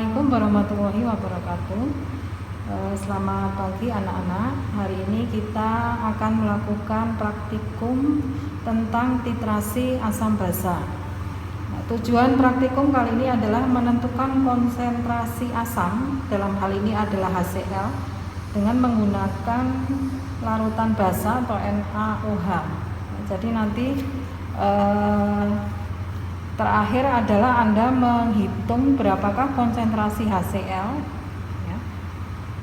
Assalamualaikum warahmatullahi wabarakatuh. Selamat pagi anak-anak. Hari ini kita akan melakukan praktikum tentang titrasi asam basa. Tujuan praktikum kali ini adalah menentukan konsentrasi asam, dalam hal ini adalah HCl, dengan menggunakan larutan basa atau NaOH. Jadi nanti terakhir adalah Anda menghitung berapakah konsentrasi HCl ya,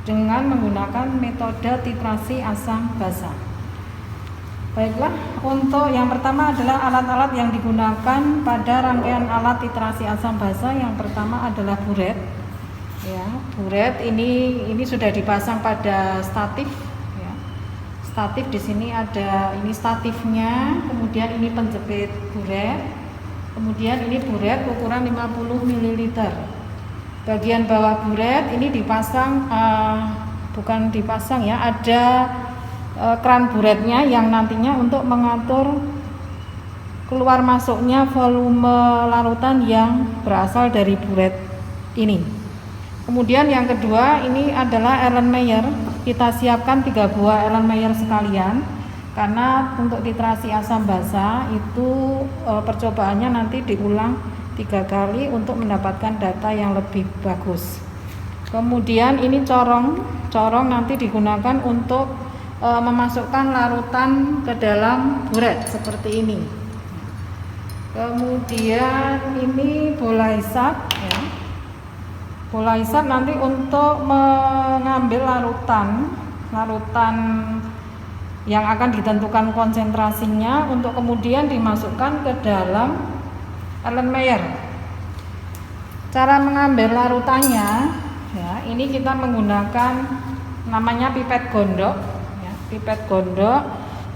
dengan menggunakan metode titrasi asam basa. Baiklah, untuk yang pertama adalah alat-alat yang digunakan pada rangkaian alat titrasi asam basa. Yang pertama adalah buret. Ya, buret ini sudah dipasang pada statif. Ya. Statif di sini ada ini statifnya, kemudian ini penjepit buret. Kemudian ini buret ukuran 50 ml. Bagian bawah buret ini dipasang, bukan dipasang ya, ada keran buretnya yang nantinya untuk mengatur keluar masuknya volume larutan yang berasal dari buret ini. Kemudian yang kedua ini adalah Erlenmeyer. Kita siapkan 3 buah Erlenmeyer sekalian. Karena untuk titrasi asam basa itu percobaannya nanti diulang 3 kali untuk mendapatkan data yang lebih bagus. Kemudian ini corong nanti digunakan untuk memasukkan larutan ke dalam buret seperti ini. Kemudian ini bola hisap ya. Bola hisap nanti untuk mengambil larutan yang akan ditentukan konsentrasinya untuk kemudian dimasukkan ke dalam Erlenmeyer. Cara mengambil larutannya ya, ini kita menggunakan namanya pipet gondok ya, pipet gondok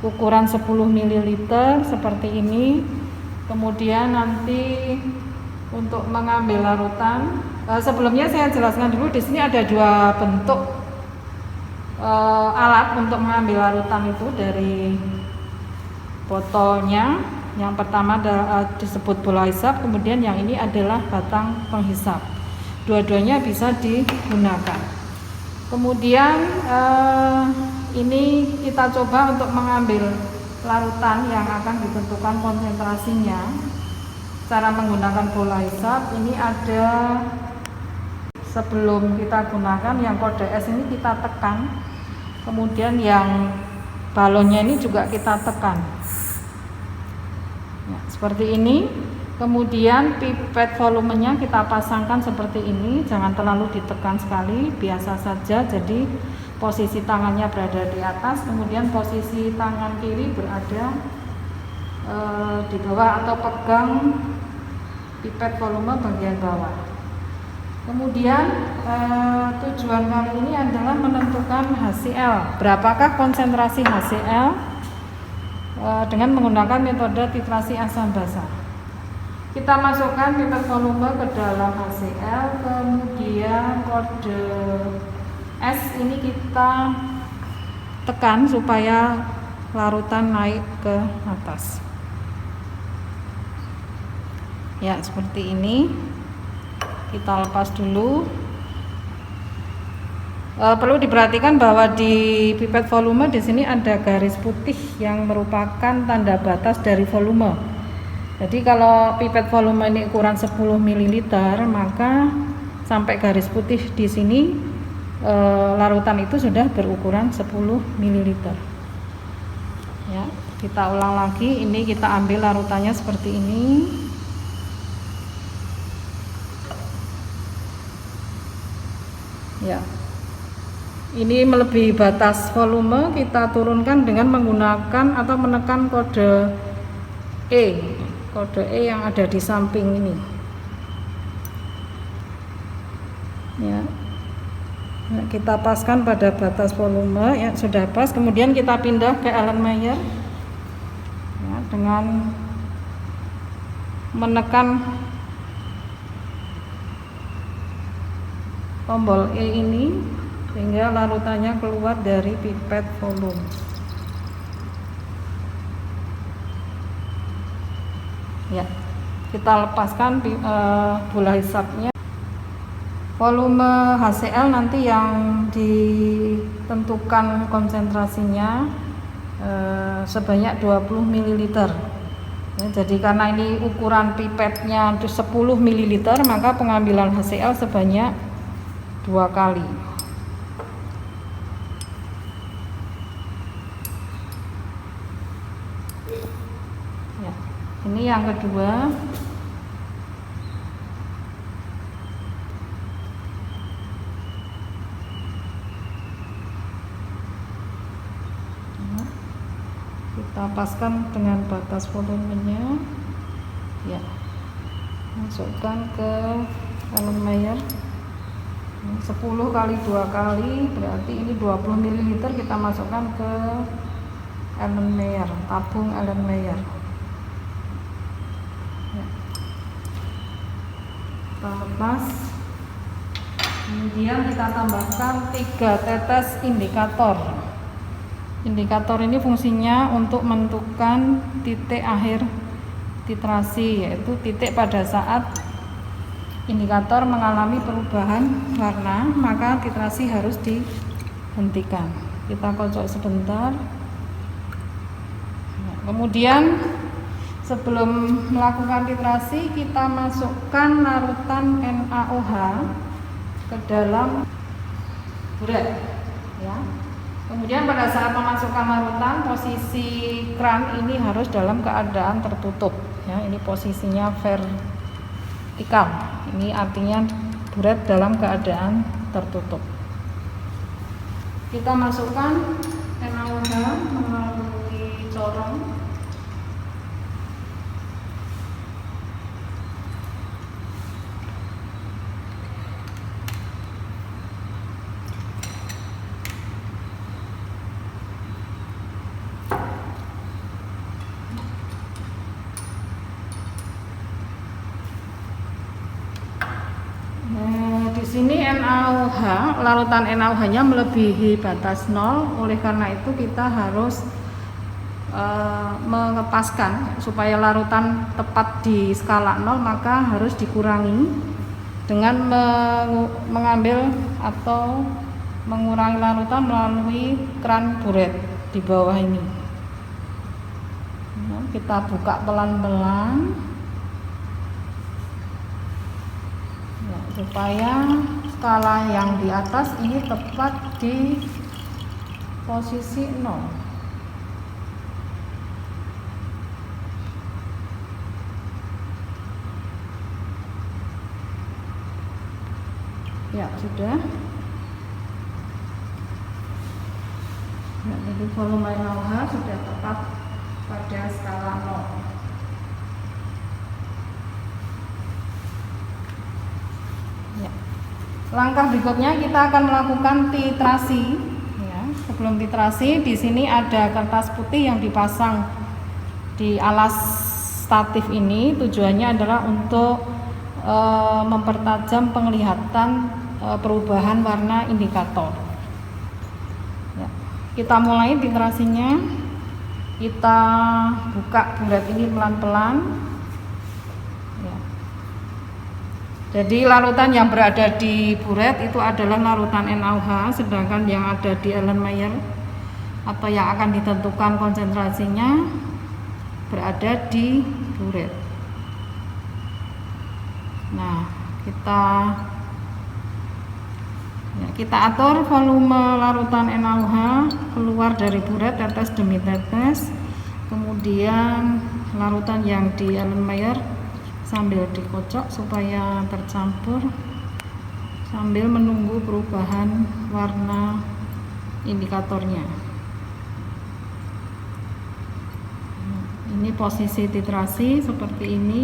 ukuran 10 ml seperti ini. Kemudian nanti untuk mengambil larutan, sebelumnya saya jelaskan dulu, di sini ada 2 bentuk alat untuk mengambil larutan itu dari botolnya. Yang pertama disebut bola hisap, kemudian yang ini adalah batang penghisap. Dua-duanya bisa digunakan. Kemudian ini kita coba untuk mengambil larutan yang akan ditentukan konsentrasinya. Cara menggunakan bola hisap ini ada, sebelum kita gunakan yang kode S ini kita tekan, kemudian yang balonnya ini juga kita tekan ya, seperti ini. Kemudian pipet volumenya kita pasangkan seperti ini, jangan terlalu ditekan sekali, biasa saja. Jadi posisi tangannya berada di atas, kemudian posisi tangan kiri berada di bawah atau pegang pipet volume bagian bawah. Kemudian tujuan kali ini adalah menentukan HCl, berapakah konsentrasi HCl dengan menggunakan metode titrasi asam basa. Kita masukkan pipet volume ke dalam HCl, kemudian kode S ini kita tekan supaya larutan naik ke atas. Ya, seperti ini. Kita lepas dulu. Perlu diperhatikan bahwa di pipet volume di sini ada garis putih yang merupakan tanda batas dari volume. Jadi kalau pipet volume ini ukuran 10 ml, maka sampai garis putih di sini larutan itu sudah berukuran 10 ml. Ya, kita ulang lagi. Ini kita ambil larutannya seperti ini. Ya, ini melebihi batas volume, kita turunkan dengan menggunakan atau menekan kode E yang ada di samping ini. Ya, nah, kita paskan pada batas volume, ya sudah pas. Kemudian kita pindah ke Erlenmeyer ya, dengan menekan tombol E ini sehingga larutannya keluar dari pipet volume. Ya, kita lepaskan bola hisapnya. Volume HCl nanti yang ditentukan konsentrasinya sebanyak 20 ml. Ya, jadi karena ini ukuran pipetnya 10 ml, maka pengambilan HCl sebanyak 2 kali. Ya, ini yang kedua. Kita paskan dengan batas volumenya, ya, masukkan ke Erlenmeyer. 10 kali 2 kali berarti ini 20 ml, kita masukkan ke Erlenmeyer, tabung Erlenmeyer. Ya. Kita lepas, kemudian kita tambahkan 3 tetes indikator. Indikator ini fungsinya untuk menentukan titik akhir titrasi, yaitu titik pada saat indikator mengalami perubahan warna, maka titrasi harus dihentikan. Kita kocok sebentar. Kemudian sebelum melakukan titrasi, kita masukkan larutan NaOH ke dalam buret, ya. Kemudian pada saat memasukkan larutan, posisi kran ini harus dalam keadaan tertutup, ya. Ini posisinya vertikal. Ini artinya buret dalam keadaan tertutup. Kita masukkan NaOH melalui corong. Di sini NaOH, larutan NaOH-nya melebihi batas 0, oleh karena itu kita harus mengepaskan supaya larutan tepat di skala 0, maka harus dikurangi dengan mengambil atau mengurangi larutan melalui kran buret di bawah ini. Nah, kita buka pelan-pelan supaya skala yang di atas ini tepat di posisi 0. Ya, sudah. Ya, jadi volume NaOH sudah tepat pada skala 0. Langkah berikutnya kita akan melakukan titrasi. Ya, sebelum titrasi, di sini ada kertas putih yang dipasang di alas statif ini. Tujuannya adalah untuk mempertajam penglihatan perubahan warna indikator. Ya, kita mulai titrasinya. Kita buka buret ini pelan-pelan. Jadi larutan yang berada di buret itu adalah larutan NaOH, sedangkan yang ada di Erlenmeyer atau yang akan ditentukan konsentrasinya berada di buret. Nah, kita atur volume larutan NaOH keluar dari buret tetes demi tetes. Kemudian larutan yang di Erlenmeyer sambil dikocok supaya tercampur, sambil menunggu perubahan warna indikatornya. Ini posisi titrasi seperti ini.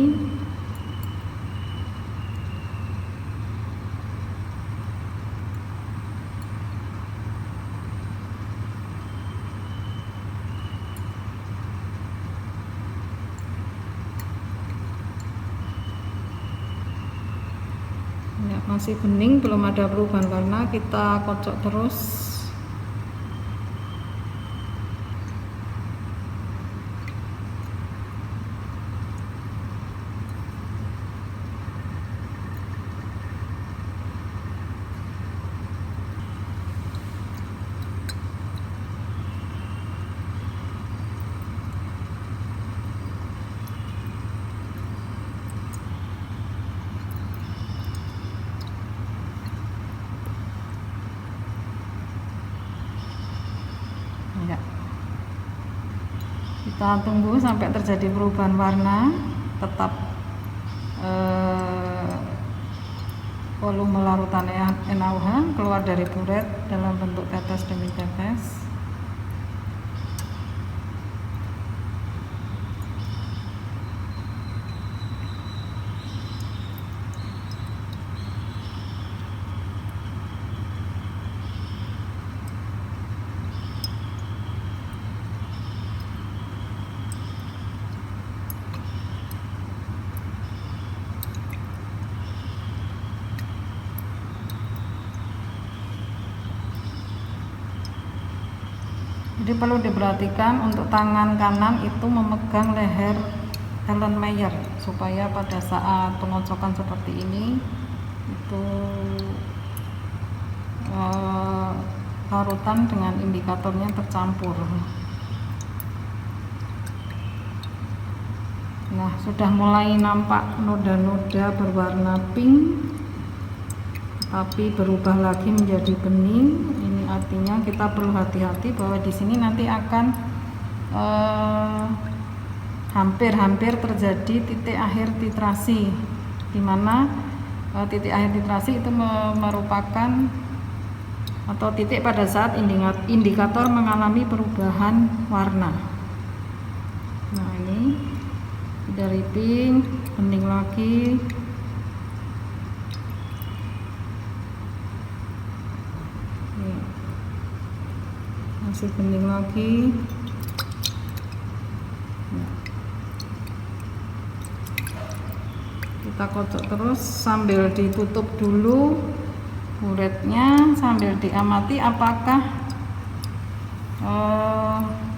Ya, masih bening, belum ada perubahan warna, kita kocok terus. Kita tunggu sampai terjadi perubahan warna, tetap volume larutan NaOH keluar dari buret dalam bentuk tetes demi tetes. Jadi perlu diperhatikan untuk tangan kanan itu memegang leher Erlenmeyer supaya pada saat pengocokan seperti ini itu larutan dengan indikatornya tercampur. Nah, sudah mulai nampak noda-noda berwarna pink tapi berubah lagi menjadi bening. Ini artinya kita perlu hati-hati bahwa di sini nanti akan hampir-hampir terjadi titik akhir titrasi, di mana titik akhir titrasi itu merupakan atau titik pada saat indikator mengalami perubahan warna. Nah, ini dari pink bening lagi. Masih bening lagi. Kita kocok terus sambil ditutup dulu buretnya, sambil diamati apakah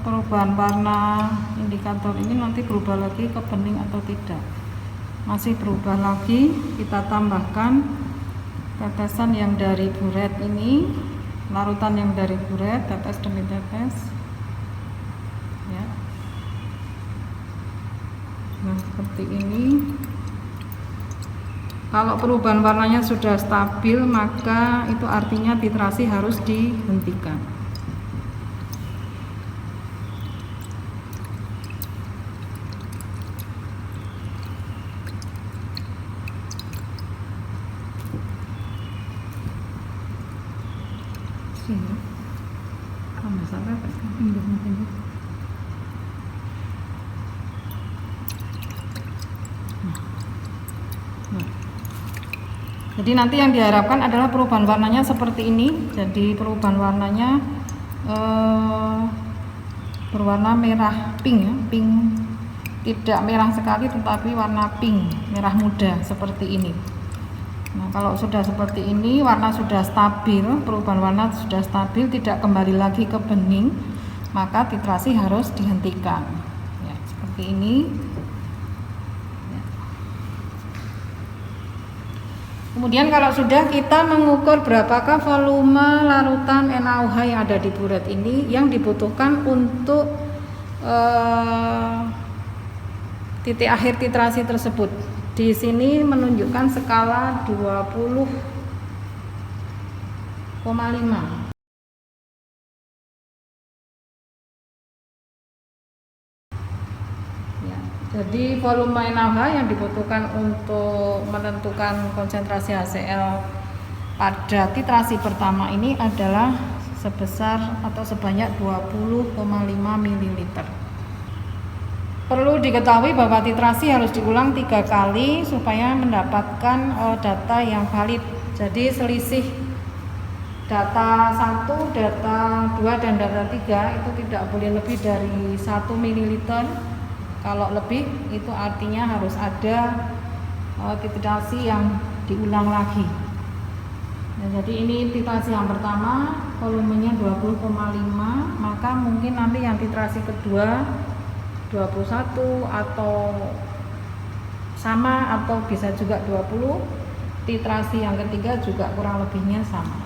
perubahan warna indikator ini nanti berubah lagi ke bening atau tidak. Masih berubah lagi, kita tambahkan tetesan yang dari buret ini, larutan yang dari buret, tetes demi tetes ya. Nah, seperti ini. Kalau perubahan warnanya sudah stabil, maka itu artinya titrasi harus dihentikan. Sini. Jadi nanti yang diharapkan adalah perubahan warnanya seperti ini. Jadi perubahan warnanya berwarna merah pink ya, pink, tidak merah sekali tetapi warna pink, merah muda seperti ini. Nah, kalau sudah seperti ini, warna sudah stabil, perubahan warna sudah stabil, tidak kembali lagi ke bening, maka titrasi harus dihentikan ya, seperti ini. Kemudian kalau sudah, kita mengukur berapakah volume larutan NaOH yang ada di buret ini yang dibutuhkan untuk titik akhir titrasi tersebut. Di sini menunjukkan skala 20,5. Jadi volume NaOH yang dibutuhkan untuk menentukan konsentrasi HCl pada titrasi pertama ini adalah sebesar atau sebanyak 20,5 ml. Perlu diketahui bahwa titrasi harus diulang 3 kali supaya mendapatkan data yang valid. Jadi selisih data 1, data 2, dan data 3 itu tidak boleh lebih dari 1 ml. Kalau lebih itu artinya harus ada titrasi yang diulang lagi. Nah, jadi ini titrasi yang pertama, volumenya 20,5, maka mungkin nanti yang titrasi kedua 21 atau sama, atau bisa juga 20. Titrasi yang ketiga juga kurang lebihnya sama.